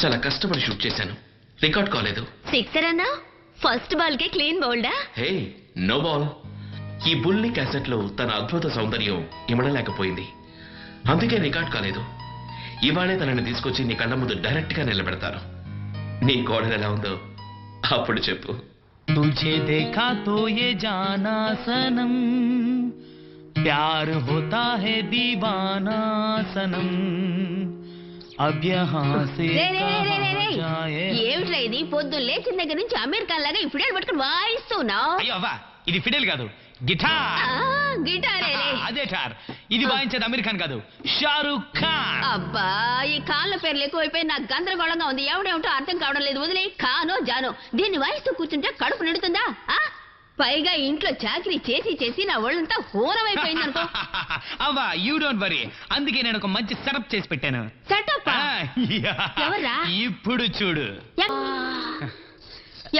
చాలా కష్టపడి షూట్ చేశాను, రికార్డ్ కాలేదు. సిక్సర్ అన్నా? ఫస్ట్ బాల్ కే క్లీన్ బౌల్డా? హే, నో బాల్. ఈ బుల్లి క్యాసెట్ లో తన అద్భుత సౌందర్యం ఇమడలేకపోయింది, అందుకే రికార్డ్ కాలేదు. ఇవాళే తనని తీసుకొచ్చి నీ కళ్ళ ముందు డైరెక్ట్ గా నిలబెడతాను. నీ కోడలు ఎలా ఉందో అప్పుడు చెప్పు. तुझे देखा तो ये जाना सनम, प्यार होता है दीवाना सनम, अब यहाँ से ఏమిట్రా ఇది? పొద్దున్న లేచిన దగ్గర నుంచి అమెరికన్ లాగా ఈ ఫిడేల్ పట్టుకుని వాయిస్తున్నావు. అయ్యో అవ్వా, ఇది ఫిడేల్ కాదు, గిటార్. గిటారే. అదే టార్. ఇది వాయించేది అమీర్ ఖాన్ కాదు, షారూక్ ఖాన్. అబ్బా, ఈ కాళ్ళ పేర్లు ఎక్కువైపోయి నాకు గందరగోళంగా ఉంది. ఎవడేమిటో అర్థం కావడం లేదు. వదిలే. ఖానో జానో దీన్ని వాయిస్తూ కూర్చుంటే కడుపు నిండుతుందా? పైగా ఇంట్లో చాకరీ చేసి చేసి నా ఒళ్ళంతా హోరమైపోయింది అనుకో. అవ్వా, యూ డోంట్ వరీ. అందుకే నేను ఒక మంచి సెటప్ చేసి పెట్టాను. సెటప్? ఎవర్రా? ఇప్పుడు చూడు.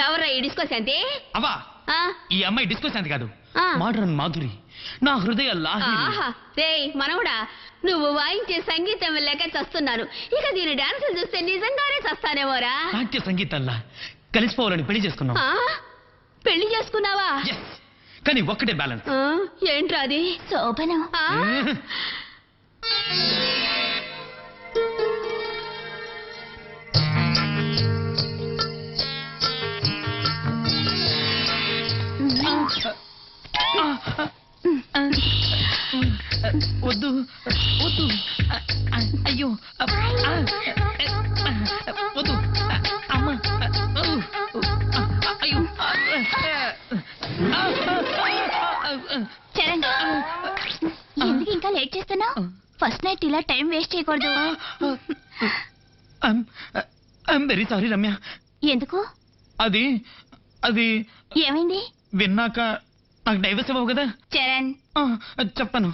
ఎవర్రా ఈ డిస్కో శాంతి? అవ్వా, ఈ అమ్మాయి డిస్కో శాంతి కాదు, మోడర్న్ మాధురి, నా హృదయ లాహిరి. మనవడా, నువ్వు వాయించే సంగీతం లేక చస్తున్నాను. ఇక దీని డాన్సులు చూస్తే నిజంగానే చస్తానేమోరా. నాట్య సంగీతంలా కలిసిపోవాలని పెళ్లి చేసుకున్నాం. పెళ్లి చేసుకున్నావా? కానీ ఒక్కటే బ్యాలెన్స్. ఏంట్రా అది? శోభనం. వద్దు వద్దు, అయ్యో వద్దు అమ్మ, అయ్యో. చరణ్, ఎందుకు ఇంకా లేట్ చేస్తున్నావు? ఫస్ట్ నైట్ ఇలా టైం వేస్ట్ చేయకూడదు. I'm very sorry Ramya. ఎందుకు? అది అది ఏమైంది? విన్నాక నాకు డైవర్స్ ఇవ్వవు కదా. చరణ్, చెప్పను.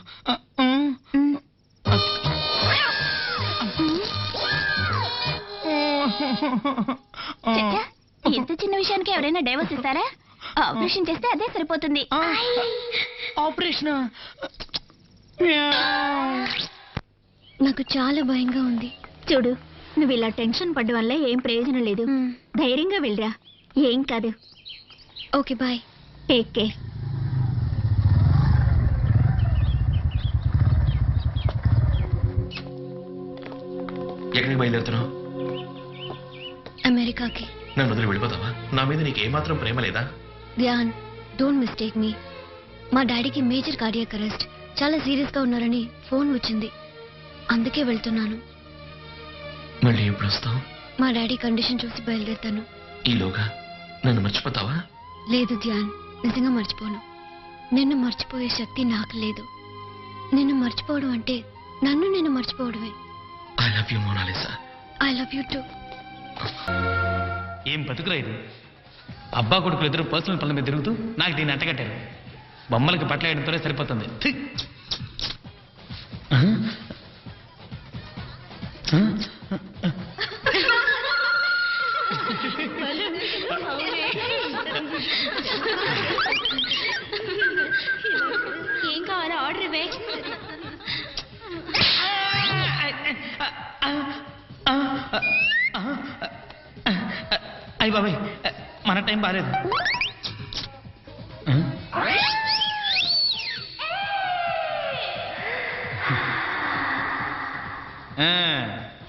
ఇంత చిన్న విషయానికి ఎవరైనా డైవర్స్ ఇస్తారా? ఆపరేషన్ చేస్తే అదే సరిపోతుంది. ఆపరేషన్? నాకు చాలా భయంగా ఉంది. చూడు, నువ్వు ఇలా టెన్షన్ పడ్డ వల్ల ఏం ప్రయోజనం లేదు. ధైర్యంగా వెళ్ళరా, ఏం కాదు. Okay, bye, take care. ఎక్కడికి బయలుదేరుతున్నావు? అమెరికాకి. నన్ను వదిలి వెళ్ళిపోతావా? నా మీద నీకు ఏమాత్రం ప్రేమ లేదా? ధ్యాన్, డోంట్ మిస్టేక్ మీ. మా డాడీకి మేజర్ కార్డియాక్ అరెస్ట్, చాలా సీరియస్ గా ఉన్నారని ఫోన్ వచ్చింది, అందుకే వెళ్తున్నాను. మళ్ళీ ఎప్పుడు వస్తావు? మా డాడీ కండిషన్ చూసి బయలుదేరుతాను. ఈలోగా నన్ను మర్చిపోతావా? లేదు ధ్యాన్, నిజంగా మర్చిపోను. నిన్ను మర్చిపోయే శక్తి నాకు లేదు. నిన్ను మర్చిపోవడం అంటే నన్ను నేను మర్చిపోవడమే. I love you Monalisa. I love you too. ఏం బతుకురా ఇది? అబ్బా కొడుకులు ఇద్దరు పర్సనల్ పనుల మీద తిరుగుతూ నాకు దీన్ని అంటగట్టారు. బొమ్మలకి బట్టలు వేయడంతోనే సరిపోతుంది. ఏం కావాలా? ఆర్డర్ ఇవే. అయ్య బాబాయ్, మన టైం బాగాలేదు.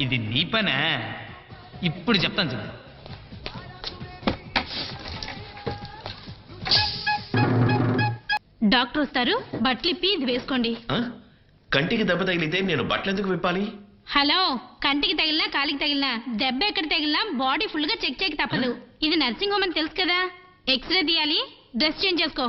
ఇది నీ పనా? ఇప్పుడు చెప్తాను చూడు. డాక్టర్ వస్తారు, బట్టలు ఇప్పి ఇది వేసుకోండి. కంటికి దెబ్బ తగిలితే నేను బట్టలు ఎందుకు విప్పాలి? హలో, కంటికి తగిలినా కాలికి తగిలినా దెబ్బ ఎక్కడ తగిలినా బాడీ ఫుల్ గా చెక్ చేయక తప్పదు. ఇది నర్సింగ్ హోమ్ అని తెలుసు కదా. ఎక్స్రే తీయాలి, డ్రెస్ చేంజ్ చేసుకో.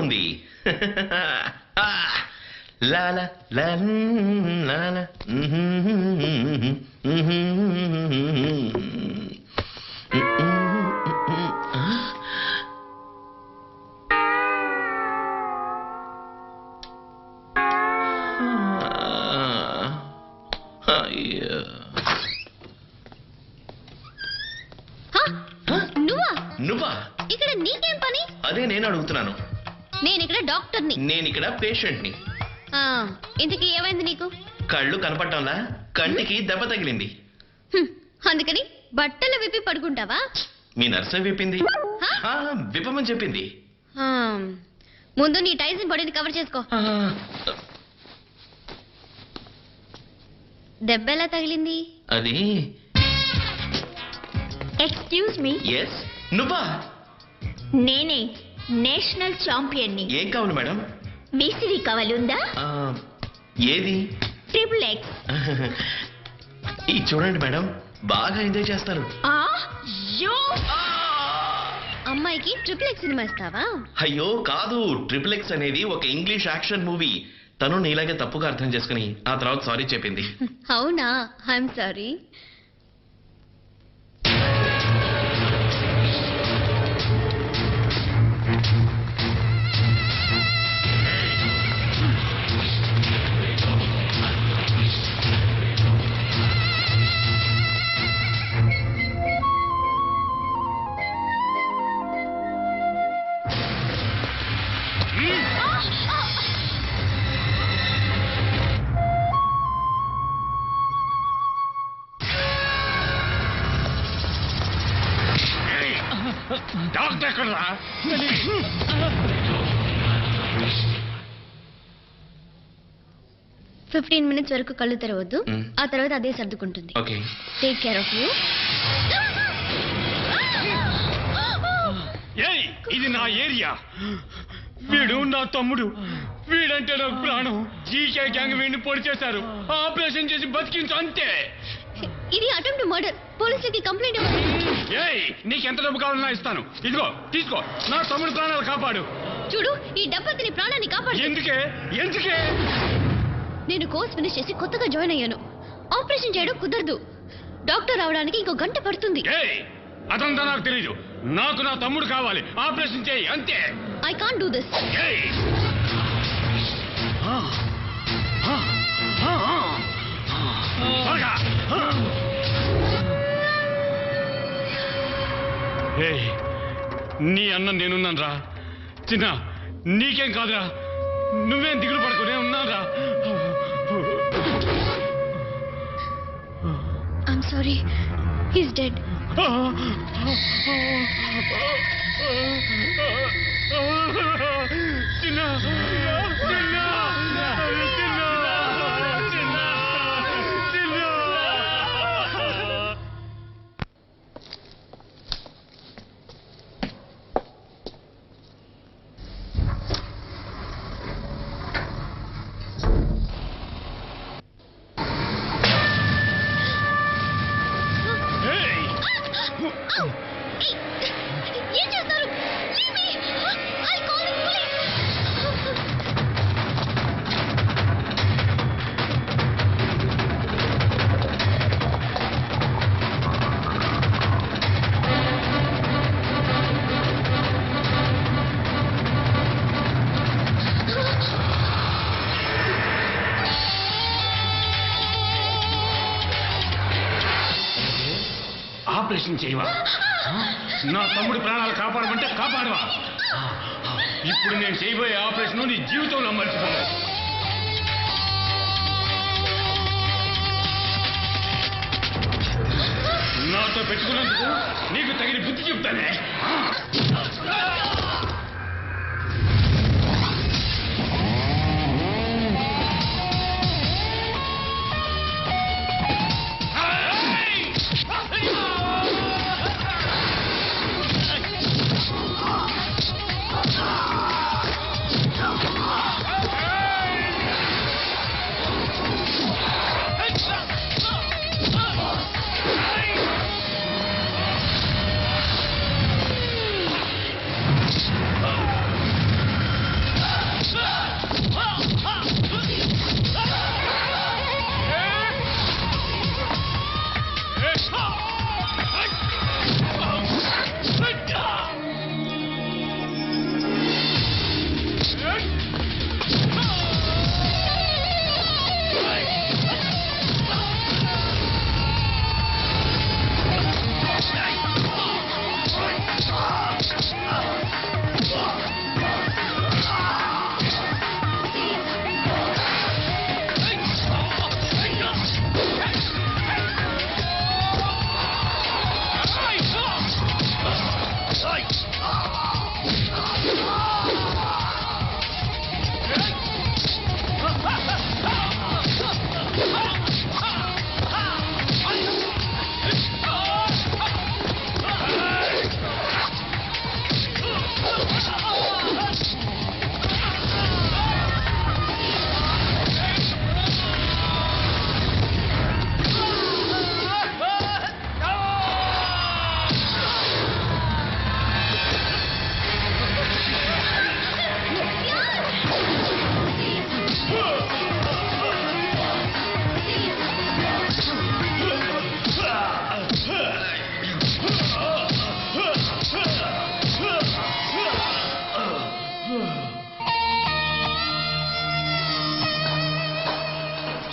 ఉంది. లాలా లాలా నువ్వా? ఇక్కడ నీకేం పని? అదే నేను అడుగుతున్నాను. నేను ఇక్కడ డాక్టర్ని. నేను ఇక్కడ పేషెంట్ని. ఇంతకీ ఏమైంది నీకు? కళ్ళు కనపడటంలా, కంటికి దెబ్బ తగిలింది. అందుకని బట్టలు విప్పి పడుకుంటావా? మీ నర్సే విప్పింది. విప్పమని చెప్పింది. ముందు నీ టైల్స్ బాడీని కవర్ చేసుకో. దెబ్బ ఎలా తగిలింది? అది ఎక్స్క్యూజ్ మీ. ఎస్. నువ్వా? నేనే నేషనల్ ఛాంపియన్ని. ఏం కావాలి మేడం? విసిరి కావాలుందా? ఏది? Triple X. ఇది చూడండి మేడం, బాగా ఎంజాయ్ చేస్తారు. అమ్మాయికి ట్రిపుల్ ఎక్స్ సినిమా ఇస్తావా? అయ్యో కాదు, ట్రిపుల్ ఎక్స్ అనేది ఒక ఇంగ్లీష్ యాక్షన్ మూవీ. తను నీలాగే తప్పుగా అర్థం చేసుకుని ఆ తర్వాత సారీ చెప్పింది. అవునా? I'm sorry. డాక్టర్ ఎక్కడరా? 15 minutes వరకు కళ్ళు తెరవద్దు. ఆ తర్వాత అదే సర్దుకుంటుంది. Okay. Take care of you. ఏయ్, ఇది నా ఏరియా. వీడు నా తమ్ముడు. వీడంటే నాకు ప్రాణం. జీకే గ్యాంగ్ వీడిని పొడి చేశారు. ఆపరేషన్ చేసి బతికించు అంతే. ఇది అటెంప్ట్ మర్డర్. పోలీసులకి కంప్లైంట్ ఇవ్వండి. ఏయ్, నీకెంత డబ్బు కావాలన్నా ఇస్తాను. ఇదిగో తీసుకో. నా తమ్ముడు ప్రాణాలు కాపాడు. చూడు, ఈ డబ్బు నీ ప్రాణాన్ని కాపాడు. ఎందుకే? నేను కోర్స్ ఫినిష్ చేసి కొత్తగా జాయిన్ అయ్యాను. ఆపరేషన్ చేయడం కుదరదు. డాక్టర్ రావడానికి ఇంకో గంట పడుతుంది. ఏయ్, అదంతా నాకు తెలీదు. నాకు నా తమ్ముడు కావాలి. ఆపరేషన్ చేయి అంతే. I can't do this. ఏయ్, ఏయ్, నీ అన్న నేనున్నాను రా. చిన్న, నీకేం కాదురా. నువ్వేం దిగులు పడుకో, నేను ఉన్నాను రా. I'm sorry, he's dead. చిన్న, ఏం చేస్తారు? ఆపరేషన్ చేయవా? నా తమ్ముడి ప్రాణాలు కాపాడమంటే కాపాడవా? ఇప్పుడు నేను చేయబోయే ఆపరేషన్ నీ జీవితంలో మర్చిపోను. నాతో పెట్టుకున్నందుకు నీకు తగిన బుద్ధి చెప్తానే.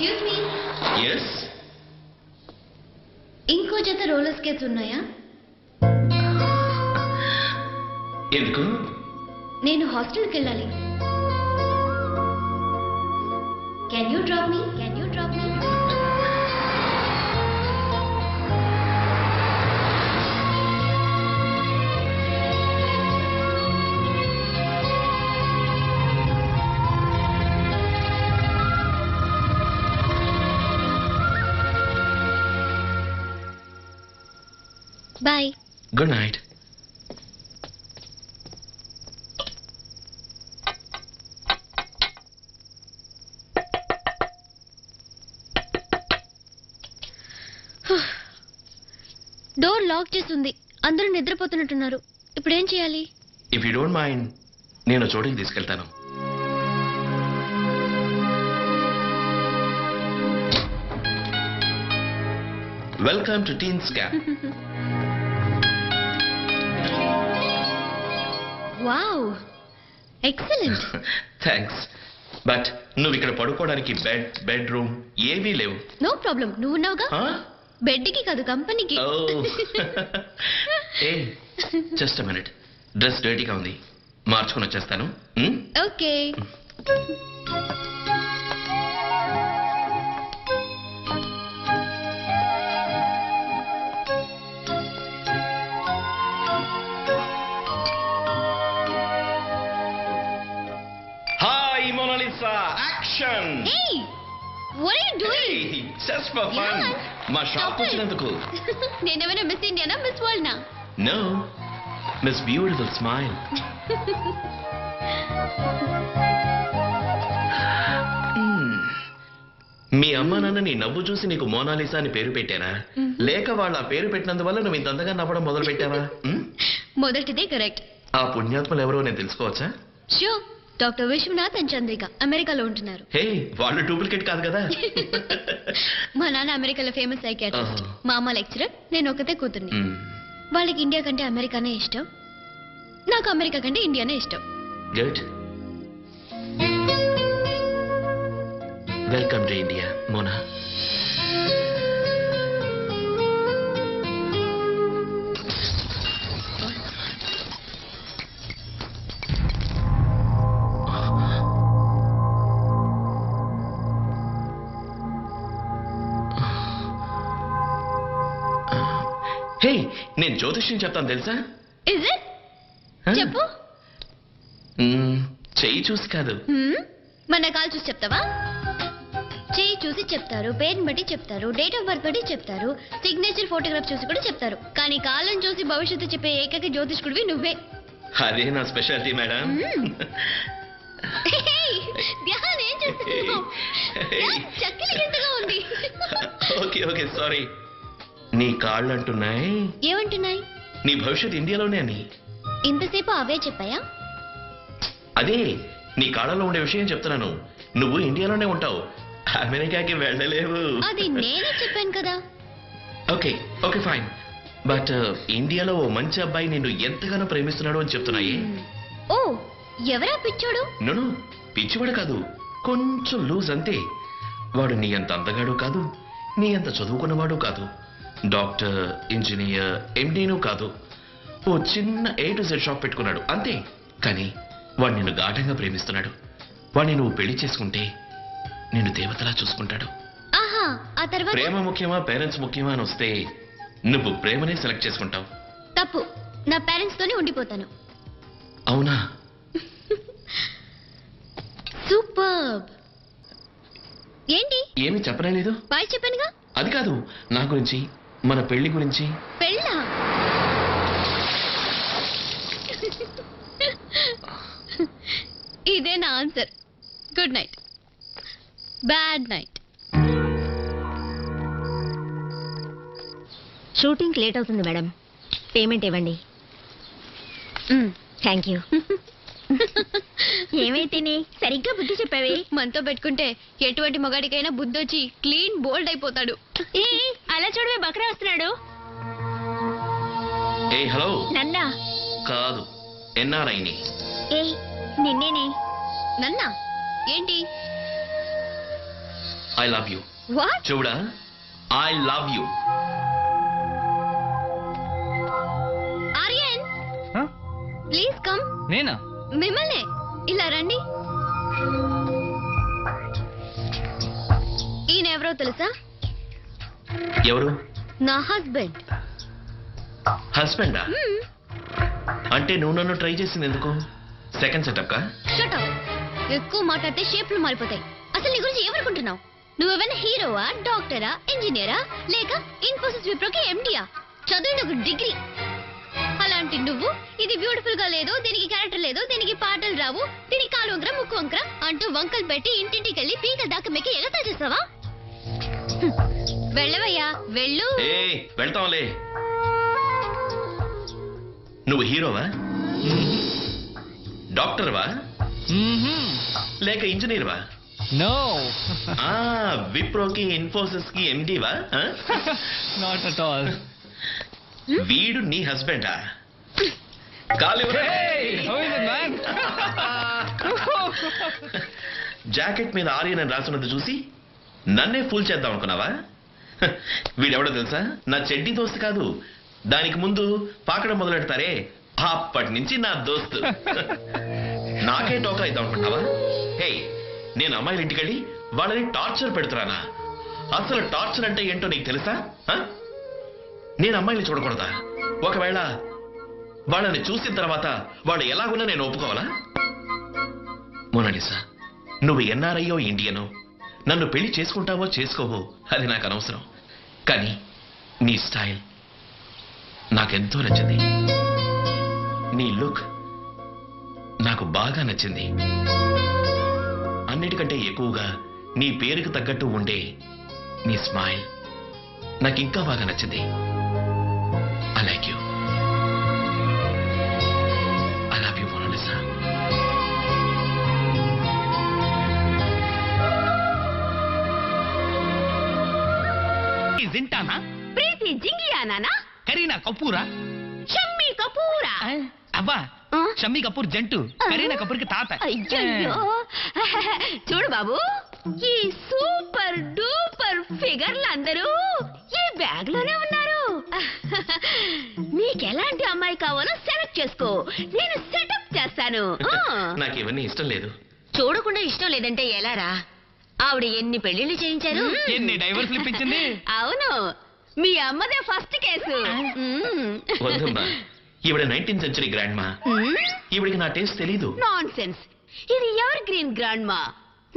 Excuse me, yes. ఇంకో జత రోలర్ స్కేట్స్ ఉన్నాయా? ఎందుకు? నేను హాస్టల్కి వెళ్ళాలి. Can you drop me? Bye. Good night. Door lock చేసి ఉంది. అందరూ నిద్రపోతున్నట్టున్నారు. ఇప్పుడేం చేయాలి? ఇఫ్ యూ డోంట్ మైండ్, నేను చోటికి తీసుకెళ్తాను. Welcome to teens camp. Wow, excellent. Thanks. But నువ్వు ఇక్కడ పడుకోవడానికి బెడ్రూమ్ ఏవీ లేవు. నో ప్రాబ్లం, నువ్వు ఉన్నావుగా. బెడ్కి కాదు, కంపెనీకి. ఏ జస్ట్ మినిట్, డ్రెస్ డర్టీగా ఉంది, మార్చుకుని వచ్చేస్తాను. Okay. Hi Monalisa, action. Hey, what are you doing? Just for fun. మా షాప్ వచ్చినందుకు. నేనేమైనా మిస్ ఇండియానా, మిస్ వరల్డ్ నా? No, miss beautiful smile. మీ అమ్మ నాన్న నీ నవ్వు చూసి నీకు మోనాలిసా అని పేరు పెట్టారా, లేక వాళ్ళ పేరు పెట్టినందువల్ల నువ్వు ఇంత అందంగా నవ్వడం మొదలు పెట్టావా? మొదటిదే కరెక్ట్. ఆ పుణ్యాత్మలు ఎవరో నేను తెలుసుకోవచ్చా? So, doctor Viswanath and Chandrika అమెరికాలో ఉంటున్నారు. హే, వాళ్ళు డూప్లికేట్ కాదు కదా. మా నాన్న అమెరికాలో ఫేమస్ సైకియాట్రిస్ట్, మా అమ్మ లెక్చరర్, నేను ఒకతే కూతుర్ని. వాళ్ళకి ఇండియా కంటే అమెరికానే ఇష్టం, నాకు అమెరికా కంటే ఇండియానే ఇష్టం. Good. Welcome to India Mona. Hey, నేను జ్యోతిష్యం చెప్తాను తెలుసా? Is it? చెప్పు. చెయ్యి చూసి కాదు. మన కాల్ చూసి చెప్తావా? చేయి చూసి చెప్తారు, పేరుని బట్టి చెప్తారు, డేట్ ఆఫ్ బర్త్ బట్టి చెప్తారు, సిగ్నేచర్ ఫోటోగ్రాఫ్ చూసి కూడా చెప్తారు. కానీ కాలం చూసి భవిష్యత్తు చెప్పే ఏకైక జ్యోతిష్కుడివి నువ్వే. అదే నా స్పెషాలిటీ మేడం. ధ్యాన్, ఏం చేస్తున్నావు? చక్కలి గంటగా ఉంది. Okay okay, sorry. నీ కాళ్ళు అంటున్నాయి. ఏమంటున్నాయి? నీ భవిష్యత్ ఇండియాలోనే అని. ఇంతసేపు అవే చెప్పాయా? అదే నీ కాళ్ళలో ఉండే విషయం చెప్తున్నాను. నువ్వు ఇండియాలోనే ఉంటావు, అమెరికాకి వెళ్ళలేవు. అది నేనే చెప్పాను కదా. Okay okay fine. బట్ ఇండియాలో ఓ మంచి అబ్బాయి నిన్ను ఎంతగానో ప్రేమిస్తున్నాడు అని చెప్తున్నాయి. ఓ, ఎవరా పిచ్చోడు? నన్ను పిచ్చివాడు కాదు, కొంచెం లూజ్ అంతే. వాడు నీ అంత అందగాడు కాదు, నీ అంత చదువుకున్నవాడు కాదు, డాక్టర్, ఇంజనీర్, ఎండీను కాదు. ఓ చిన్న A to Z షాప్ పెట్టుకున్నాడు అంతే. కానీ వాడు నిన్ను గాఢంగా ప్రేమిస్తున్నాడు. వాడిని నువ్వు పెళ్లి చేసుకుంటే నిన్ను దేవతలా చూసుకుంటాడు. ఆహా, ఆ తర్వాత? ప్రేమ ముఖ్యమా పేరెంట్స్ ముఖ్యమా అని వస్తే నువ్వు ప్రేమనే సెలెక్ట్ చేసుకుంటావు. తప్పు, నా పేరెంట్స్ తోనే ఉండిపోతాను. అవునా? సూపర్బ్. ఏంటి? ఏమీ చెప్పలేదు. బాయ్ చెప్పానుగా. అది కాదు, నా గురించి, మన పెళ్లి గురించి. పెళ్ళా? ఇదే నా answer. Good night. Bad night. Shooting late అవుతుంది మేడం, పేమెంట్ ఇవ్వండి. Thank you. ఏమైతేనే సరిగ్గా బుద్ధి చెప్పావే. మనతో పెట్టుకుంటే ఎటువంటి మగాడికైనా బుద్ధొచ్చి క్లీన్ బోల్డ్ అయిపోతాడు. ఏ అలా చూడవే, బక్రా వస్తున్నాడు. ఏ హలో. నన్నా? కాదు, ఎన్ఆర్ఐని. ఏ నిన్నేనే. నన్నా? ఏంటి? I love you. వాట్? చూడా, I love you. Aryan please come. నేనా? మిమ్మల్నే, ఇలా రండి. ఈయన ఎవరో తెలుసా? ఎవరు? నా హస్బెండ్. హస్బెండా? అంటే నువ్వు నన్ను ట్రై చేసింది ఎందుకు? సెకండ్ సెటప్ కా? Shut up. ఎక్కువ మాట్లాడితే షేప్లు మారిపోతాయి. అసలు నీ గురించి ఏమనుకుంటున్నావు? నువ్వేమైనా హీరోవా, డాక్టరా, ఇంజనీరా, లేక ఇన్ఫోసిస్ విప్రోకి ఎండియా? చదివింది ఒక డిగ్రీ. అలాంటి నువ్వు ఇది బ్యూటిఫుల్ గా లేదు, దీనికి క్యారెక్టర్ లేదు, దీనికి పాటలు రావు, దీనికి కాలు వంకర ముక్కు వంకర అంటూ వంకలు పెట్టి ఇంటింటికి వెళ్ళి పీక దాకా మెక్కి ఎగతా చేస్తావా? వెళ్ళవయ్యా, వెళ్ళు. వెళ్తాంలే. నువ్వు హీరోవా, డాక్టర్వా, లేక ఇంజనీర్వా? నో. విప్రోకి ఇన్ఫోసిస్ కి ఎండివా? Not at all. వీడు నీ హస్బెండా? జాకెట్ మీద ఆర్యన్ అని రాసున్నది చూసి నన్నే ఫూల్ చేద్దాం అనుకున్నావా? వీడెవడో తెలుసా? నా చెడ్డీ దోస్తు కాదు, దానికి ముందు పాకడం మొదలెడతారే అప్పటి నుంచి నా దోస్తు. నాకే టోకా ఇద్దాం అనుకుంటావా? హే, నేను అమ్మాయిల ఇంటికెళ్ళి వాళ్ళని టార్చర్ పెడుతున్నానా? అసలు టార్చర్ అంటే ఏంటో నీకు తెలుసా? నేను అమ్మాయిని చూడకూడదా? ఒకవేళ వాళ్ళని చూసిన తర్వాత వాళ్ళు ఎలాగున్నా నేను ఒప్పుకోవాలా? మోనాలిసా, నువ్వు ఎన్ఆర్ఐయో ఇండియనో, నన్ను పెళ్లి చేసుకుంటావో చేసుకోవో అది నాకు అనవసరం. కానీ నీ స్టైల్ నాకెంతో నచ్చింది. నీ లుక్ నాకు బాగా నచ్చింది. అన్నిటికంటే ఎక్కువగా నీ పేరుకు తగ్గట్టు ఉండే నీ స్మైల్ నాకు ఇంకా బాగా నచ్చింది. I like you. I love you Monalisa. జింటానా? ప్రీతి జింగియానా? కరీనా కపూరా? షమ్మీ కపూరా? అబ్బా, షమ్మీ కపూర్ జంటు, కరీనా కపూర్ కి తాత. అయ్యో, చూడు బాబు, ఈ సూపర్ డూపర్ ఫిగర్లు అందరూ ఈ బ్యాగ్ లోనే ఉన్నారు. నీకెలాంటి అమ్మాయి కావాలో సెలెక్ట్ చేసుకో, నేను సెటప్ చేస్తాను. నాకు ఇవన్నీ ఇష్టం లేదు. చూడకుండా ఇష్టం లేదంటే ఎలారా? ఆవిడ ఎన్ని పెళ్లిళ్ళు చేయించారు, ఎన్ని డైవర్స్ ఇప్పించింది. అవును, మీ అమ్మదే ఫస్ట్ కేసు. వద్దమ్మా, ఈవిడ 19th century గ్రాండ్ మా. ఈవిడికి నా టేస్ట్ తెలీదు. Non sense. ఇది ఎవర్ గ్రీన్ గ్రాండ్ మా.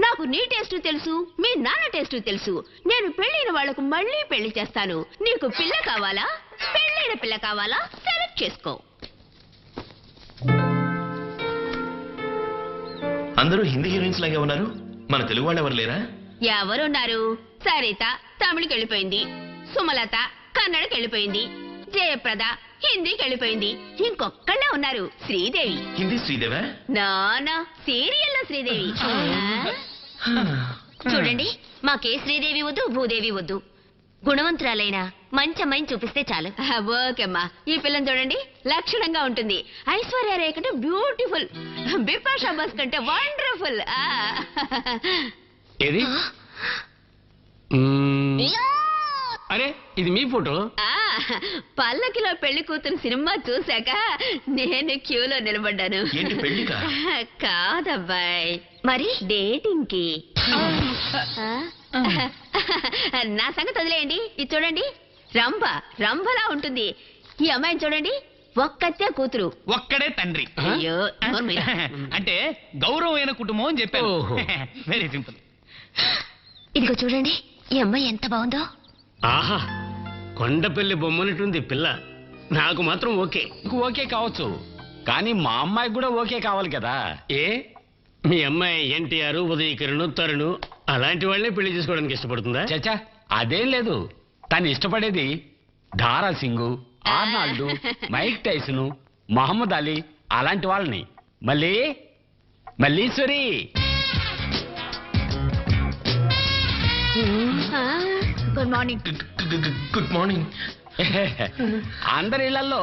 నాకు నీ టేస్ట్ తెలుసు, మీ నాన్న టేస్ట్ తెలుసు. నేను పెళ్ళైన వాళ్లకు మళ్ళీ పెళ్లి చేస్తాను. నీకు పిల్ల కావాలా, పెళ్ళైన పిల్ల కావాలా, సెలెక్ట్ చేసుకో. అందరూ హిందీ హీరోయిన్స్ లాగే ఉన్నారు, మన తెలుగు వాళ్ళు ఎవరు లేరా? ఎవరున్నారు? సరిత తమిళకి వెళ్ళిపోయింది, సుమలత కన్నడకి వెళ్ళిపోయింది, జయప్రద హిందీకి వెళ్ళిపోయింది. ఇంకొక్కళ్ళే ఉన్నారు, శ్రీదేవి. హిందీ శ్రీదేవా? నానా సీరియల్లో శ్రీదేవి. చూడండి, మాకే శ్రీదేవి వద్దు, భూదేవి వద్దు. గుణవంతురాలైన మంచి అమ్మాయిని చూపిస్తే చాలు. ఓకేమ్మా, ఈ పిల్లని చూడండి, లక్షణంగా ఉంటుంది. ఐశ్వర్య రేఖ కంటే బ్యూటిఫుల్, బిపాషా బస్ కంటే వండర్ఫుల్. ఏది? అరే, ఇది మీ ఫోటో? పల్లకిలో పెళ్లి కూతురు సినిమా చూశాక నేను క్యూలో నిలబడ్డాను. ఏంటి, పెళ్లికా? కాదబ్బాయ్, మరి డేటింగ్ కి. నా సంగతి వదిలేయండి. ఇది చూడండి, రంభలా ఉంటుంది. ఈ అమ్మాయిని చూడండి, ఒక్కతే కూతురు, ఒక్కడే తండ్రి. అయ్యో, అంటే గౌరవమైన కుటుంబం అని చెప్పారు. Very simple. ఇదిగో చూడండి, ఈ అమ్మాయి ఎంత బాగుందో. ఆహా, కొండపల్లి బొమ్మనట్టుంది పిల్ల. నాకు మాత్రం ఓకే. ఓకే కావచ్చు, కానీ మా అమ్మాయికి కూడా ఓకే కావాలి కదా. ఏ, మీ అమ్మాయి ఎన్టీఆర్, ఉదయకిరణ్, తరుణ్ అలాంటి వాళ్ళే పెళ్లి చేసుకోవడానికి ఇష్టపడుతుందా? చచ్చా, అదేం లేదు. తను ఇష్టపడేది Dara Singh, Arnold, Mike Tyson, Muhammad Ali అలాంటి వాళ్ళని. Malleswari. Good morning. Good morning. అందరి ఇళ్లలో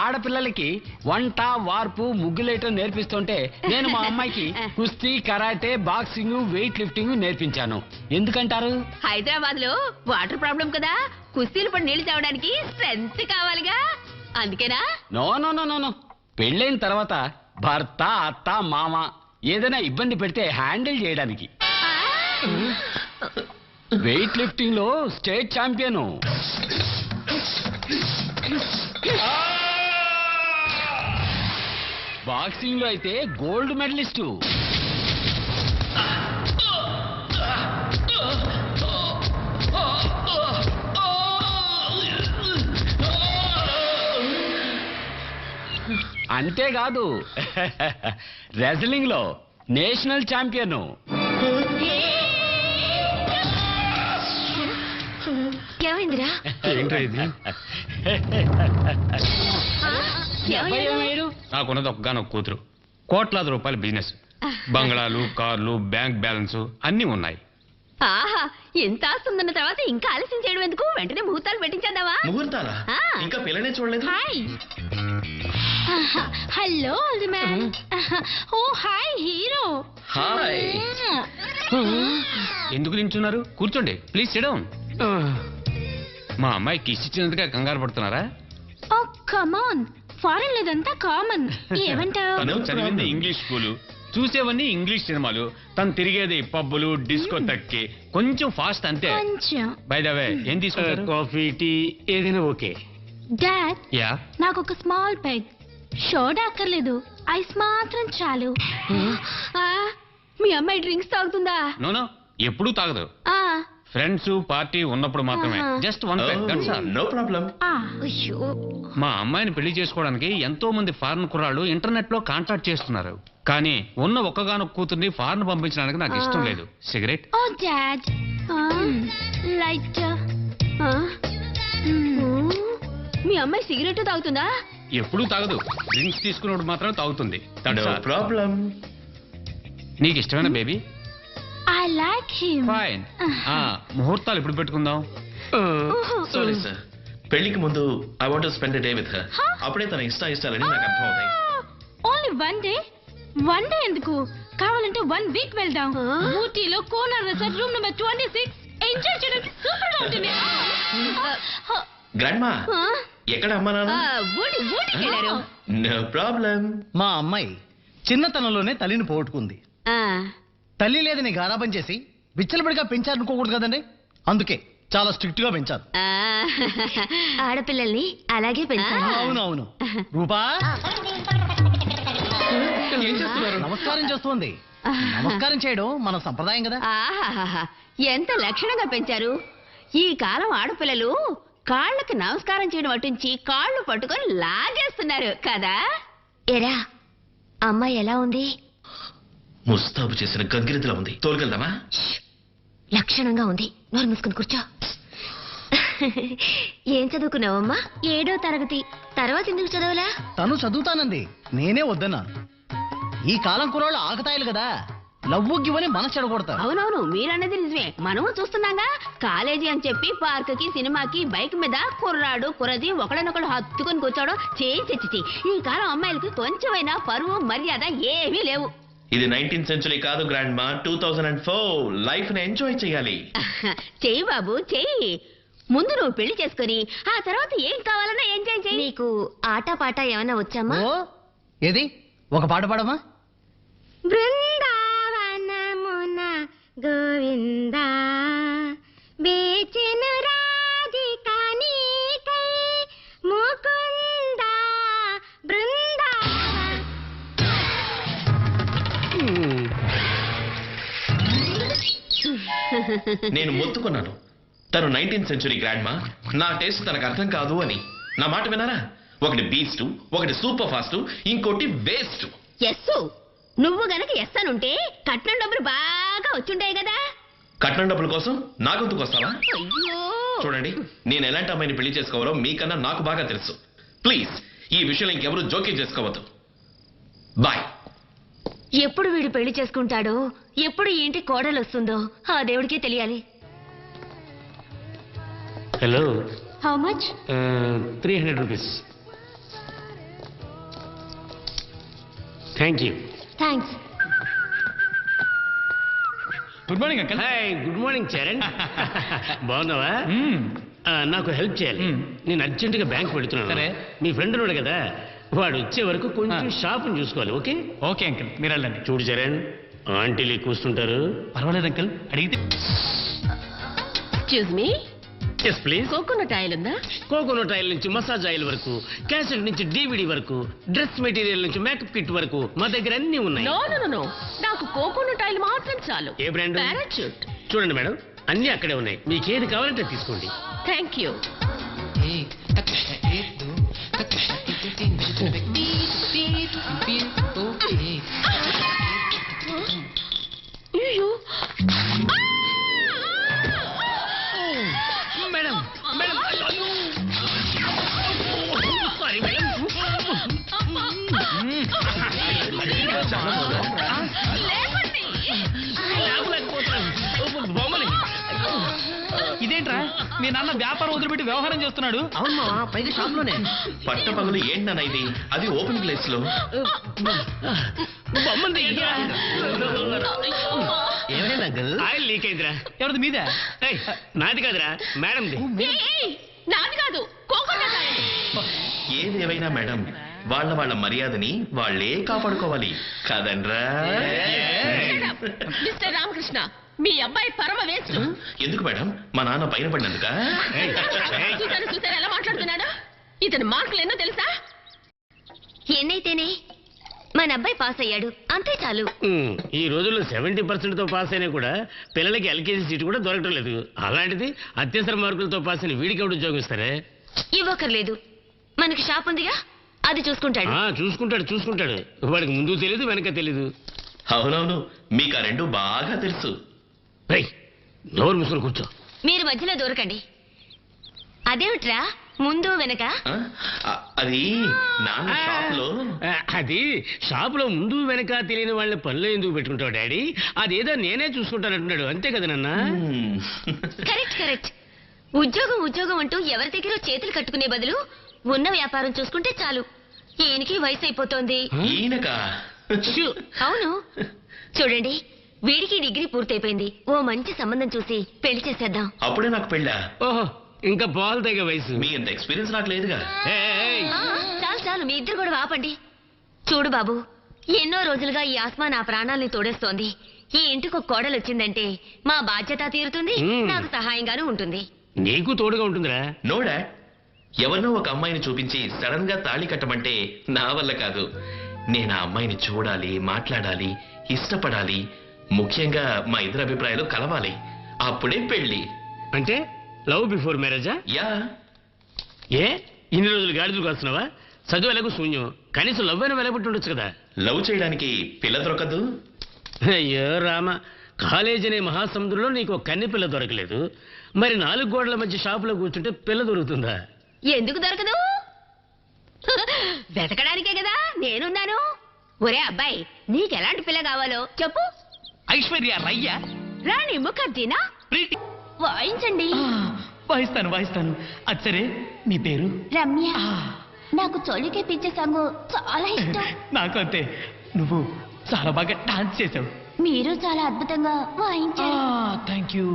ఆడపిల్లలకి వంట వార్పు ముగ్గులేయటం నేర్పిస్తుంటే నేను మా అమ్మాయికి కుస్తీ కరాటే బాక్సింగ్ వెయిట్ లిఫ్టింగ్ నేర్పించాను. ఎందుకంటారు? హైదరాబాద్ లో వాటర్ ప్రాబ్లం కదా, కుస్తీలు పడి నీళ్లు తాగడానికి స్ట్రెంత్ కావాలిగా, అందుకేనా? No no no no no. పెళ్ళైన తర్వాత భర్త అత్త మామ ఏదైనా ఇబ్బంది పెడితే హ్యాండిల్ చేయడానికి. వెయిట్ లిఫ్టింగ్ లో స్టేట్ ఛాంపియన్, బాక్సింగ్ లో అయితే గోల్డ్ మెడలిస్టు. అంతేకాదు రెజ్లింగ్ లో నేషనల్ ఛాంపియన్. ఏమైందిరా? నాకున్నది ఒక్కగానొక్క కూతురు, కోట్లాది రూపాయల బిజినెస్, బంగ్లాలు, కార్లు, బ్యాంక్ బ్యాలెన్స్ అన్నీ ఉన్నాయి. ఆహా, ఎంత ఆస్తుందన్న తర్వాత ఇంకా ఆలస్యం చేయడం ఎందుకు? వెంటనే ముహూర్తాలు పెట్టించేద్దామా? ముహూర్తాలా? ఇంకా పిల్లనే చూడలేదు. Hi. Hello old man. Oh hi hero. Hi. ఎందుకు నించున్నారు? కూర్చోండి ప్లీజ్, సిట్ డౌన్. మా అమ్మాయి కిస్ ఇచ్చినందుగా కంగారు పడుతున్నారా? Oh come on, foreign లేదంతా common. ఏమంటావు? తను చదివింది ఇంగ్లీష్ స్కూలు, చూసేవన్నీ ఇంగ్లీష్ సినిమాలు, తను తిరిగేది పబ్బులు డిస్కో తక్కి, కొంచెం ఫాస్ట్ అంతే. కొంచెం. బై ద వే ఏం తీసుకుంటారు? కాఫీ టీ ఏదైనా ఓకే. డాడ్, యా, నాకు ఒక స్మాల్ పెగ్, షోడా అక్కర్లేదు, ఐస్ మాత్రం చాలు. ఆ, మీ అమ్మాయి డ్రింక్స్ తాగుతుందా? నో ఎప్పుడూ తాగదు. ఆ, ఫ్రెండ్స్ పార్టీ ఉన్నప్పుడు మాత్రమే. Just one peg, that's all. No problem. అయ్యో. మా అమ్మాయిని పెళ్లి చేసుకోవడానికి ఎంతో మంది ఫారెన్ కుర్రాళ్ళు ఇంటర్నెట్ లో కాంటాక్ట్ చేస్తున్నారు, కానీ ఉన్న ఒక్కగానొక్క కూతుర్ని ఫారెన్ పంపించడానికి నాకు ఇష్టం లేదు. సిగరెట్? Oh dad, light. మీ అమ్మాయి సిగరెట్ తాగుతుందా? ఎప్పుడూ తాగదు, డ్రింక్స్ తీసుకున్నప్పుడు మాత్రం తాగుతుంది. No problem. నీకు ఇష్టమైన baby? I like him. Fine. ముహూర్తాలు ఎప్పుడు పెట్టుకుందాం? సారీ సార్, పెళ్లికి ముందు I want to spend a day with her. అప్పుడే తన ఇష్టాలని నాకు అర్థం అవుతాయి. Only one day? One day ఎందుకు? కావాలంటే 1 వీక్ వెళ్దాం. ఊటీలో కోనర్ రిసార్ట్ రూమ్ నెంబర్ 26 ఎంజాయ్ చేయడానికి సూపర్ గా ఉంటుంది. గ్రాండ్ మా, ఎక్కడ అమ్మా నాన్న? ఊటికి వెళ్ళారు. No problem. మా అమ్మాయి చిన్నతనంలోనే తల్లిని పోగొట్టుకుంది. తల్లి లేదని గారాబం చేసి విచ్చలబడిగా పెంచారనుకోకూడదు కదండి, అందుకే చాలా స్ట్రిక్ట్ గా పెంచారు. ఆడపిల్లల్ని అలాగే పెంచాలి. అవునవును. రూపా ఏం చేస్తున్నారు? నమస్కారం చేస్తుంది. నమస్కారం చేయడం మన సంప్రదాయం కదా. ఆహాహాహా, ఎంత లక్షణంగా పెంచారు. ఈ కాలం ఆడపిల్లలు కాళ్ళకి నమస్కారం చేయడం అటుంచి కాళ్ళు పట్టుకొని లాగేస్తున్నారు కదా. ఎరా, అమ్మాయి ఎలా ఉంది? ముస్తాబు చేసిన గంగిరెద్దులా ఉంది. తోలుకెళ్దామా? లక్షణంగా ఉంది. నోరు మూసుకుని కూర్చో. ఏం చదువుకున్నావమ్మా? 7వ తరగతి. తర్వాత ఎందుకు చదవలా? తను చదువుతానంది, నేనే వద్దన్నా. ఈ కాలం కుర్రాళ్ళు ఆకతాయిలు కదా, లవ్వుగివని మనసు చెడగొడతారు. అవునవును, మీరన్నది నిజమే. మనము చూస్తున్నాగా, కాలేజీ అని చెప్పి పార్క్ కి సినిమాకి బైక్ మీద కుర్రాడు కుర్రది ఒకళ్ళనొకళ్ళు హత్తుకొని కూర్చోవడం చేసి ఈ కాలం అమ్మాయిలకి కొంచెమైనా పరువు మర్యాద ఏమీ లేవు. ఇది 19th సెంచురీ కాదు గ్రాండ్ మా, 2004. లైఫ్ ని ఎంజాయ్ చేయాలి. చెయ్యి బాబు చెయ్యి. ముందు నువ్వు పెళ్లి చేసుకుని ఆ తర్వాత ఏం కావాలన్నా ఎంజాయ్ చెయ్యి. నీకు ఆట పాట ఏమైనా వచ్చామా? ఓ, ఏది ఒక పాట పాడమా? బృందావనమున గోవింద బేచెను రాధిక నీకై ముకుంద బృందావన. నేను మొత్తుకున్నాను, తను 19th సెంచురీ గ్రాండ్ మా, నా టేస్ట్ తనకు అర్థం కాదు అని. నా మాట విన్నారా? ఒకటి బీస్ట్, ఒకటి సూపర్ ఫాస్ట్, ఇంకోటి వేస్ట్. ఎస్సు, నువ్వు గనక ఎస్ అనుంటే కట్నం డబ్బులు బాగా వచ్చుంటాయి కదా. కట్నం డబ్బుల కోసం నా గొంతుకు వస్తావా? అయ్యో, చూడండి, నేను ఎలాంటి అమ్మాయిని పెళ్లి చేసుకోవాలో మీకన్నా నాకు బాగా తెలుసు. ప్లీజ్ ఈ విషయంలో ఇంకెవరు జోక్యం చేసుకోవద్దు. బాయ్. ఎప్పుడు వీడు పెళ్లి చేసుకుంటాడో, ఎప్పుడు ఈ ఇంటి కోడలు వస్తుందో ఆ దేవుడికే తెలియాలి. Hello, how much? 300 rupees. Thank you. Thanks. Good morning uncle. Hi, good morning Charan. బాగున్నావా? నాకు హెల్ప్ చేయాలి. నేను అర్జెంటుగా బ్యాంక్ వెళుతున్నాను. సరే. మీ ఫ్రెండ్ ఉన్నాడు కదా, వాడు వచ్చే వరకు కొంచెం షాప్ని చూసుకోవాలి. ఓకే ఓకే అంకల్, మీరు వెళ్ళండి. చూడు చరణ్, ఆంటీలు కూర్చుంటారు. పర్వాలేదు అంకల్, అడిగితే. Excuse me, yes please. Coconut oil ఉందా? కోకోనట్ ఆయిల్ నుంచి మసాజ్ ఆయిల్ వరకు, క్యాసెట్ నుంచి DVD వరకు, డ్రెస్ మెటీరియల్ నుంచి మేకప్ కిట్ వరకు మా దగ్గర అన్ని ఉన్నాయి. నో నో నో, నాకు కోకోనట్ ఆయిల్ మాత్రం చాలు. ఏ బ్రాండ్? పారాచూట్. చూడండి మేడం, అన్ని అక్కడే ఉన్నాయి. మీకు ఏది కావాలంటే తీసుకోండి. Thank you. అయ్యో, మేడం మేడం, సారీ మేడం. ఇదేంట్రా, మీ నాన్న వ్యాపారం వదిలిపెట్టి వ్యవహారం చేస్తున్నాడు? అవును మావా, పైగా షాప్ లోనే. పట్ట పగలు ఏంటన్నా ఇది? అది ఓపెన్ ప్లేస్ లో. బొమ్మది ఏమైంది అంకుల్? ఆయిల్ లీక్ అయిందిరా. ఎవరిది మీదే? ఏయ్, నాది కాదురా, మేడంది. ఏయ్, నాది కాదు, కోకోనట్ ఆయిల్. ఏది ఏమైనా మేడం, వాళ్ళ మర్యాదని వాళ్ళే కాపాడుకోవాలి కదనరా? మిస్టర్ రామకృష్ణ, మీ అబ్బాయి పరమ వేస్ట్. ఎందుకు మేడం? మా నాన్న పైన పడినందుక? చూసారు ఎలా మాట్లాడుతున్నాడు? ఇతను మార్కులు ఎన్నో తెలుసా? ఎన్నైతేనే మన అబ్బాయి పాస్ అయ్యాడు, అంతే చాలు. ఈ రోజుల్లో 70%తో పాస్ అయినా కూడా పిల్లలకి LKG సీటు కూడా దొరకడం లేదు. అలాంటిది అత్యవసర మార్కులతో పాస్ అయిన వీడికి ఎవడు ఉద్యోగం ఇస్తారే? ఇవ్వకర్లేదు, మనకి షాప్ ఉందిగా, అది చూసుకుంటాడు. చూసుకుంటాడు. వాడికి ముందు తెలీదు, వెనక తెలీదు. అవునవును, మీకు ఆ రెండు బాగా తెలుసు. రేయ్, నోరు మూసుకొని కూర్చో. మీరు మధ్యలో దూరకండి. అదేమిట్రా ముందు వెనక? అది నాన్న షాప్ లో. అది షాపులో ముందు వెనక తెలియని వాళ్ళ పనులు ఎందుకు పెట్టుకుంటావు డాడీ? అదేదో నేనే చూసుకుంటానంటున్నాడు, అంతే కదా నాన్న? కరెక్ట్. ఉద్యోగం అంటూ ఎవరి దగ్గర చేతులు కట్టుకునే బదులు ఉన్న వ్యాపారం చూసుకుంటే చాలు. ఈయనకి వయసు అయిపోతోంది. ఈయనకా? అవును, చూడండి, వీడికి డిగ్రీ పూర్తయిపోయింది. ఓ మంచి సంబంధం చూసి పెళ్లి చేసేద్దాం. అప్పుడే నాకు పెళ్ళా? ఓహో, ఇంకా పాలు తగ్గ వయసు. మీ అంత ఎక్స్పీరియన్స్ నాకు లేదుగా. చాలు, మీ ఇద్దరు కూడా ఆపండి. చూడు బాబు, ఎన్నో రోజులుగా ఈ ఆస్మా నా ప్రాణాల్ని తోడేస్తోంది. ఈ ఇంటికి ఒక కోడలు వచ్చిందంటే మా బాధ్యత తీరుతుంది, నాకు సహాయంగానూ ఉంటుంది. నీకు తోడుగా ఉంటుందిరా. నో డాడ్, ఎవరినో ఒక అమ్మాయిని చూపించి సడన్ గా తాళి కట్టమంటే నా వల్ల కాదు. నేను ఆ అమ్మాయిని చూడాలి, మాట్లాడాలి, ఇష్టపడాలి. ముఖ్యంగా మా ఇద్దరు అభిప్రాయాలు కలవాలి. అప్పుడే పెళ్లి. అంటే లవ్ బిఫోర్ మ్యారేజా? యా. ఏ ఇన్ని రోజులు గాడిదలు కాస్తున్నావా? చదువు ఎలాగో శూన్యం, కనీసం లవ్ అయినా వెలగబట్టి ఉండొచ్చు కదా. లవ్ చేయడానికి పిల్ల దొరకదు. అయ్యో రామ, కాలేజ్ అనే మహాసముద్రంలో నీకు ఒక కన్నె పిల్ల దొరకలేదు, మరి 4 గోడల మధ్య షాపులో కూర్చుంటే పిల్ల దొరుకుతుందా? ఎందుకు దొరకదు? వెతకడానికే కదా నేనున్నాను. ఒరే అబ్బాయి, నీకెలాంటి పిల్ల కావాలో చెప్పు. ఐశ్వర్య రయ్య, రాణి ముఖర్జీనా? ప్రీతి. వాయించండి. వాయిస్తాను. అది సరే, నీ పేరు? రమ్య. నాకు చోళికే పిచ్చే సాంగ్ చాలా ఇష్టం. నాకు అంతే. నువ్వు చాలా బాగా డాన్స్ చేసావు. మీరు చాలా అద్భుతంగా వాయించారు. Thank you.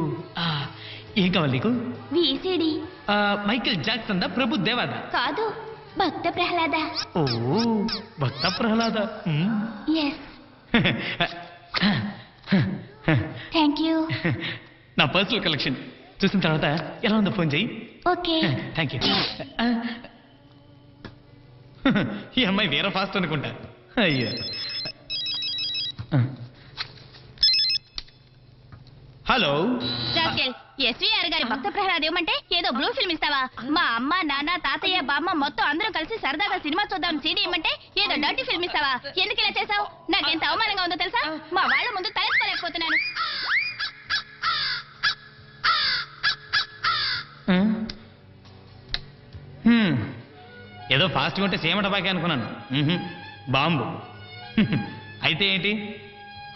ఏం కావాలి నీకు? వీసీడీ. మైకేల్ జాక్సన్ దా, ప్రభు దేవాదా? కాదు, భక్త ప్రహ్లాద. ఓ, భక్త ప్రహ్లాద. ఎస్. Thank you. నా పర్సనల్ కలెక్షన్ చూసిన తర్వాత ఎలా ఉందో ఫోన్ చెయ్యి. ఓకే. Thank you. ఈ అమ్మాయి వేరే ఫాస్ట్ అనుకుంటా. అయ్యో. హలో. ఎస్వీఆర్ గారి భక్త ప్రహ్లాద్ ఏమంటే ఏదో బ్లూ ఫిల్మ్ ఇస్తావా? మా అమ్మ, నాన్న, తాతయ్య, బామ్మ మొత్తం అందరం కలిసి సరదాగా సినిమా చూద్దాం సీడీ ఇమ్మంటే ఏదో డర్టీ ఫిల్మ్ ఇస్తావా? ఎందుకు ఇలా చేసావు? నాకెంత అవమానంగా ఉందో తెలుసా? మా వాళ్ళ ముందు తలెత్తుకోలేకపోతున్నాను. ఏదో ఫాస్ట్గా ఉంటే సేమట బాకే అనుకున్నాను. బాంబు. అయితే ఏంటి,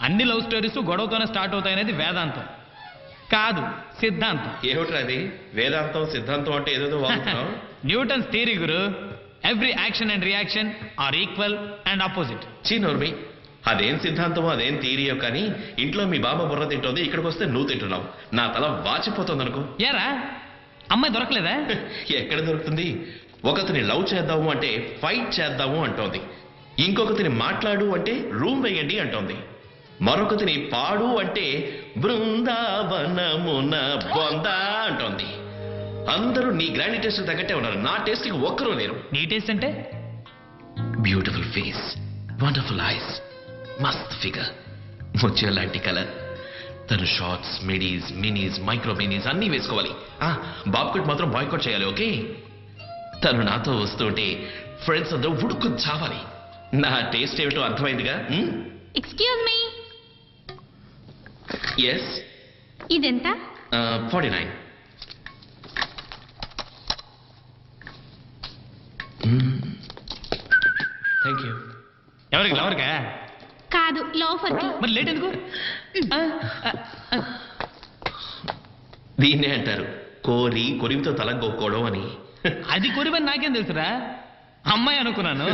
అన్ని లవ్ స్టోరీస్ గొడవతోనే స్టార్ట్ అవుతాయనేది వేదాంతం కాదు, సిద్ధాంతం. ఏమిట్రా అది? వేదాంతం సిద్ధాంతం అంటే ఏదో వాడుతున్నావు. న్యూటన్స్ థియరీ గురు. Every action and reaction are equal and opposite. చీనోర్మి, అదేం సిద్ధాంతమో అదేం థియరీయో కానీ ఇంట్లో మీ బాబా బుర్ర తింటోంది, ఇక్కడికి వస్తే నువ్వు తింటున్నావు. నా తల వాచిపోతుంది అనుకో. ఏరా అమ్మాయి దొరకలేదా? ఎక్కడ దొరుకుతుంది? ఒకరిని లవ్ చేద్దాము అంటే ఫైట్ చేద్దాము అంటోంది, ఇంకొకరిని మాట్లాడు అంటే రూమ్ వేయండి అంటోంది, మరొకరిని పాడు అంటే బృందావనమున బొందా అంటోంది. అందరూ నీ గ్రాండ్ టేస్ట్ తగ్గట్టే ఉన్నారు, నా టేస్ట్కి ఒక్కరూ లేరు. నీ టేస్ట్ అంటే బ్యూటిఫుల్ ఫేస్, వండర్ఫుల్ ఐస్, మస్త్ ఫిగర్, ముత్యం లాంటి కలర్. తను shorts, midis, minis, micro minis అన్నీ వేసుకోవాలి. బాబ్కట్ మాత్రం బాయ్కట్ చేయాలి, ఓకే? తను నాతో వస్తుంటే ఫ్రెండ్స్ అందరూ ఉడుకు చావాలి. నా టేస్ట్ ఏమిటో అర్థమైందిగా? Excuse me, yes. ఇదెంత? 49. Thank you. ఎవరికి లవర్కా? కాదు, లోఫర్కి. మరి లేట్ ఎందుకు? దీన్నే అంటారు కోరి కొరివితో తల గోక్కోవడం అని. అది కొరివని నాకేం తెలుసురా, అమ్మాయి అనుకున్నాను.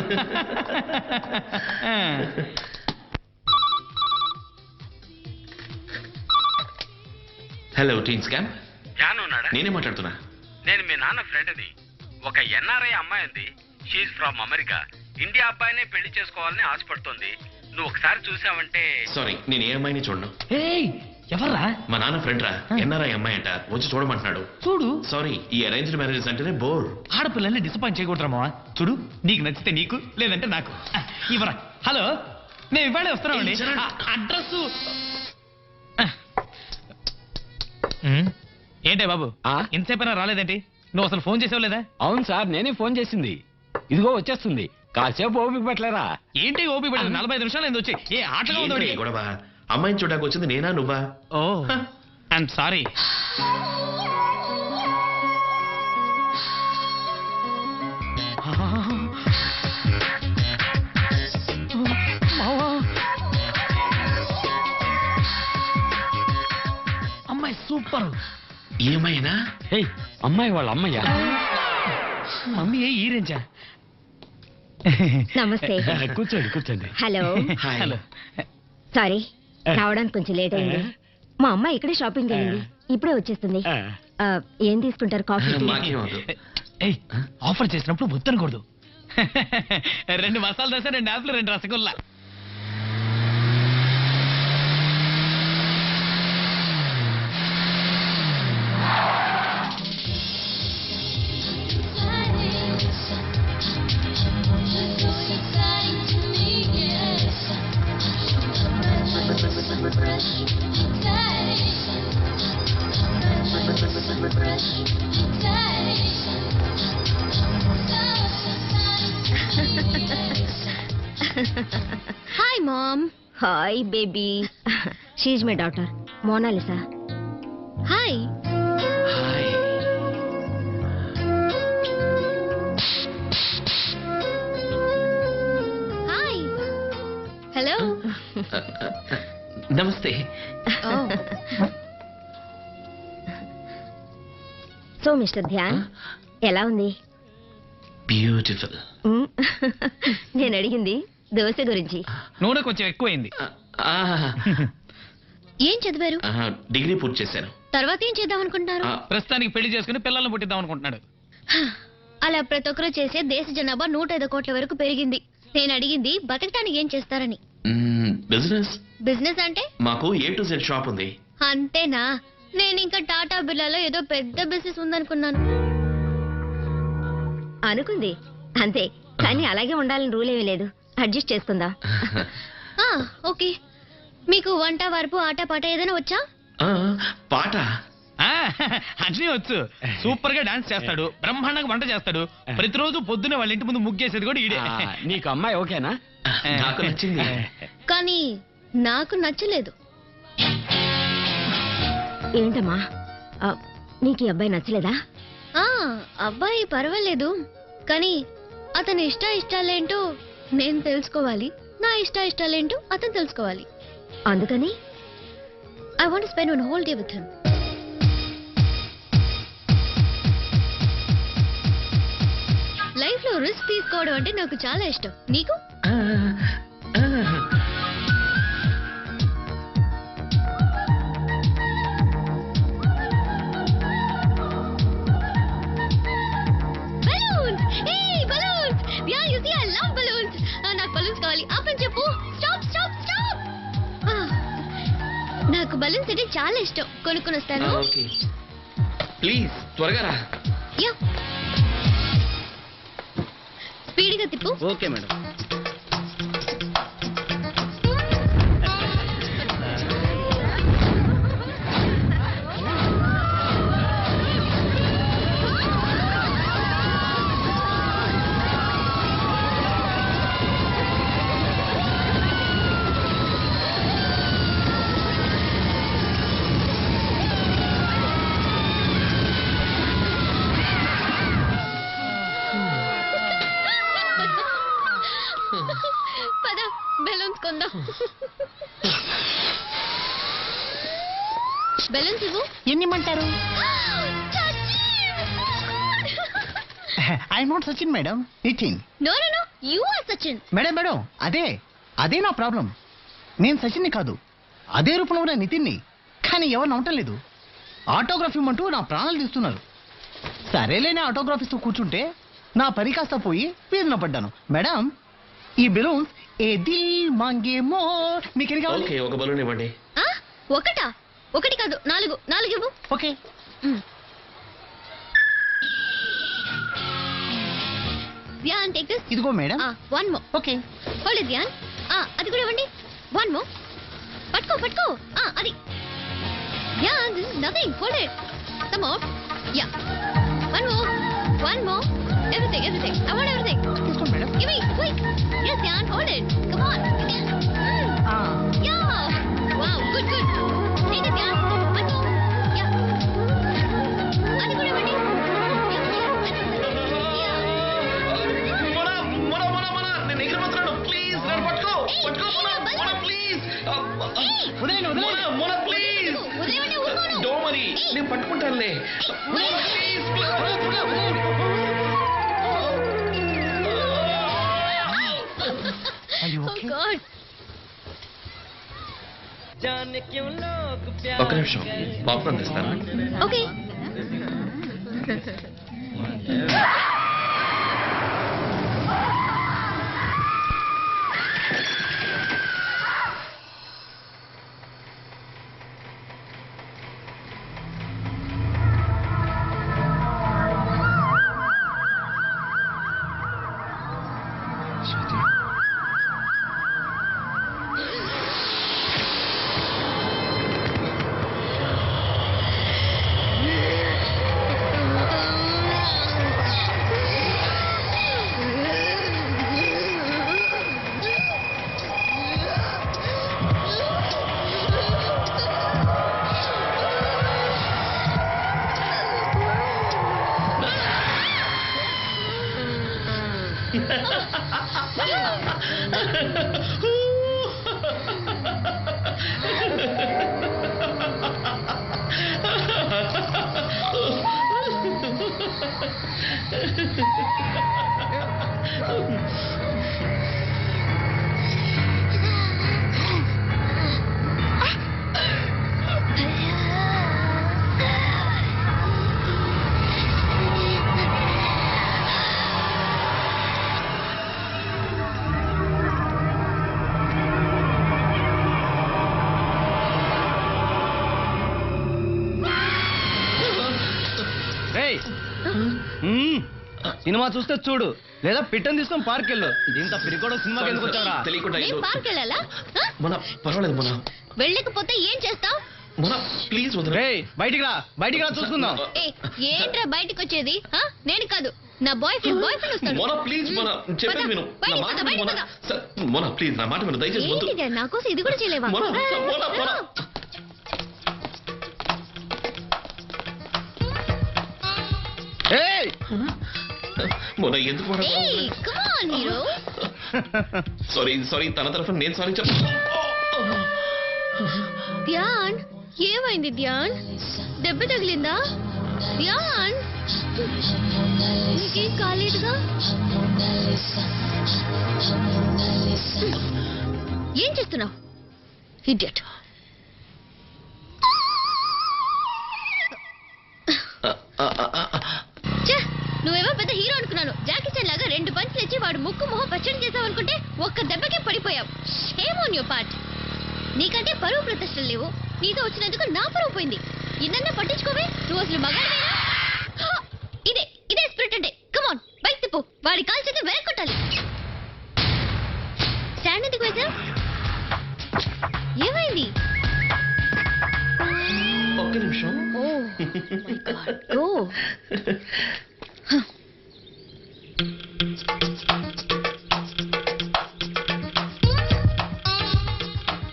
హలో టీన్స్ క్యాంప్, జాను ఉన్నాడా? నేనే మాట్లాడుతున్నా. నేను మీ నాన్న ఫ్రెండ్ని. ఒక ఎన్ఆర్ఐ అమ్మాయి ఉంది, షీఈ్ ఫ్రమ్ అమెరికా. ఇండియా అబ్బాయినే పెళ్లి చేసుకోవాలని ఆశపడుతోంది. నువ్వు ఒకసారి చూసావంటే. సారీ, నేను ఏ అమ్మాయిని చూడను. ఏయ్, ఎవర్రా? మా నాన్న ఫ్రెండ్ రా, ఎన్ఆర్ఐ అమ్మాయి అంట, వచ్చి చూడమంటున్నాడు. చూడు, సారీ, ఈ అరేంజ్డ్ మ్యారేజెస్ అంటేనే బోర్. ఆడపిల్లల్ని డిసప్పాయింట్ చేయకూడదురామా. చూడు, నీకు నచ్చితే నీకు, లేదంటే నాకు. ఇవరా. హలో, నేను ఇవాళే వస్తున్నామండి. అడ్రస్ ఏంటే బాబు, ఇంతసేపైనా రాలేదేంటి? నువ్వు అసలు ఫోన్ చేసావు లేదా? అవును సార్, నేనే ఫోన్ చేసింది. ఇదిగో వచ్చేస్తుంది, కాసేపు ఓపిక పెట్టలేరా? ఏంటి ఓపిక పెట్టలేదు? 45 నిమిషాలు ఏంది వచ్చి? ఏ ఆటగా ఏంటి ఉంది ఈ గొడవ? అమ్మాయిని చూడడానికి వచ్చింది నేనా నువ్వా? ఓ, ఐఎమ్ సారీ. అమ్మాయి సూపర్. ఏమైనా ఏయ్, అమ్మాయి వాళ్ళ అమ్మయ్యా? మమ్మీ ఈ రేంజా? నమస్తే. కూర్చోండి కూర్చోండి. హలో. హాయ్. హలో. సారీ, రావడానికి కొంచెం లేట్ అయింది. మా అమ్మ ఇక్కడే షాపింగ్ అయింది, ఇప్పుడే వచ్చేస్తుంది. ఏం తీసుకుంటారు? కాఫీ? మాకేమవుతుంది. ఏయ్, ఆఫర్ చేసినప్పుడు వద్దనకూడదు. 2 మసాలా దోశ, 2 యాప్లు, 2 rasgulla. Hi mom. Hi baby, she's my daughter Monalisa. Hi. Hi. Hi. Hello. నమస్తే. సో మిస్టర్ ధ్యాన్, ఎలా ఉంది? బ్యూటిఫుల్. నేను అడిగింది దోశ గురించి. నూనె కొంచెం ఎక్కువైంది. ఏం చదివారు? డిగ్రీ పూర్తి చేశాను. తర్వాత ఏం చేద్దాం అనుకుంటున్నారు? ప్రస్తుతానికి పెళ్లి చేసుకుని పిల్లల్ని పుట్టిద్దాం అనుకుంటున్నాడు. అలా ప్రతి ఒక్కరూ చేసే దేశ జనాభా 105 కోట్ల వరకు పెరిగింది. నేను అడిగింది బతకడానికి ఏం చేస్తారని. బిజినెస్. బిజినెస్ అంటే? మాకు A to Z షాప్ ఉంది. అంతేనా? నేను ఇంకా టాటా బిర్లాలో ఏదో పెద్ద బిజినెస్ ఉందనుకున్నాను. అనుకుంది అంతే, కానీ అలాగే ఉండాలని రూల్ ఏమీ లేదు, అడ్జస్ట్ చేసుకుందాం. ఓకే. మీకు వంట, వరపు, ఆట, పాట ఏదైనా వచ్చా? పాట అన్నీ వచ్చు. సూపర్ గా డాన్స్ చేస్తాడు, బ్రహ్మాండంగా వంట చేస్తాడు. ప్రతిరోజు పొద్దునే వాళ్ళ ఇంటి ముందు ముగ్గేసేది కూడా ఈడే. నీకు అమ్మాయి ఓకేనా? నాకు నచ్చింది. కానీ నాకు నచ్చలేదు. ఏంటమ్మా, నీకు ఈ అబ్బాయి నచ్చలేదా? అబ్బాయి పర్వాలేదు, కానీ అతని ఇష్టాలేంటో నేను తెలుసుకోవాలి, నా ఇష్టాలేంటో అతను తెలుసుకోవాలి. అందుకని I want to spend one whole day with him. Life లో రిస్క్ తీసుకోవడం అంటే నాకు చాలా ఇష్టం. నీకు? బలూన్స్! ఏయ్ balloons! Yeah you see I love balloons. నాకు బలూన్స్ కావాలి. ఆపని చెప్పు. Stop stop stop. నాకు బలూన్స్ అంటే చాలా ఇష్టం. కొనుక్కొని వస్తాను. ఓకే ప్లీజ్ త్వరగా రా. యా స్పీడ్గా తిప్పు. Okay madam. పద బెలూన్స్ కొందాం. బెలూన్స్ ఇవ్వు. ఎన్ని ఇమ్మంటారు? I'm not Sachin madam, Nitin. No no no you are Sachin. Madam madam అదే నా ప్రాబ్లం. నేను సచిన్ని కాదు, అదే రూపంలో ఉన్న నితిన్ని. కానీ ఎవరు నమ్మటం లేదు. ఆటోగ్రాఫ్ ఇమ్మంటూ నా ప్రాణాలు తీస్తున్నారు. సరేలేని ఆటోగ్రాఫ్ ఇస్తూ కూర్చుంటే నా పని కాస్త పోయి వీధిన పడ్డాను. మేడం ఈ బెలూన్స్ ఏ దిల్ మాంగే మోర్ మీకేం కావాలి? ఓకే ఒక బలూన్ ఇవ్వండి. ఒకటా? ఒకటి కాదు, 4 ఇవ్వు. Okay Dhyan take this. ఇదిగో madam. One more. Okay hold it Dhyan. అది కూడా ఇవ్వండి. One more. పట్టుకో. అది Dhyan, this is nothing. Hold it. Some more. Yeah one more. Everything. I want everything. తీసుకోండి madam. Give me, quick. Yes, Jan, hold it. Come on. Yeah. Wow, good. Take it, Jan. One more. Yeah. Adi kuda vandi. Yeah. మొన నేను ఎగిరిపోతున్నాను. Please నన్ను పట్టుకో మొన please. మొన please. Don't worry, నేను పట్టుకుంటానులే. Please. Oh God. ఒక్క నిమిషం popcorn తెస్తాను. Okay. Cinema చూస్తే చూడు, లేదా పిట్టని తీసుకొని పార్క్ వెళ్ళు. దీంతో పిరికోడ సినిమాకి ఎందుకు వచ్చారా? తెలియకుండా నేను పార్క్ వెళ్ళాలా? మొన పర్వాలేదు మొన. వెళ్ళకపోతే ఏం చేస్తావు? మొన ప్లీజ్ వదిలే. బయటికి రా చూసుకుందాం. ఏంట్రా బయటకు వచ్చేది? నేను కాదు, నా బాయ్ ఫ్రెండ్ వస్తాడు. మొన ప్లీజ్ మొన చెప్పేది విను. నా మాట విను మొన. మొన ప్లీజ్ నా మాట విను దయచేసి వద్దు. ఏంటి నా కోసం ఇది కూడా చేయలేవా? మొన మొన మొన ఎందుకు సారీ తన తరఫున నేను సారీ చెప్పు. ధ్యాన్ ఏమైంది? ధ్యాన్ దెబ్బ తగిలిందా? ధ్యాన్ నీకేం కాలేదుగా? ఏం చేస్తున్నావు ఇడియట్? నువ్వేమో పెద్ద హీరో అనుకున్నాను. జాకీ చాన్ లాగా 2 పంచులు ఇచ్చి వాడు ముక్కు మొహం పచ్చడి చేసావు అనుకుంటే ఒక్క దెబ్బకే పడిపోయావు. Shame on your part. నీకంటే పరువు ప్రతిష్టలు లేవు. నీతో వచ్చినందుకు నా పరువు పోయింది. ఇదన్నా పట్టించుకోవే. నువ్వు అసలు మగాడివేనా? ఇదే స్పిరిట్ అంటే. కమాన్ బైక్ తిప్పు. వాడి కాల్ చేతి వెనక్కి కొట్టాలి. స్టాండ్ ఎందుకు వేసా? ఏమైంది? ఒక్క నిమిషం. Oh my God. ఓ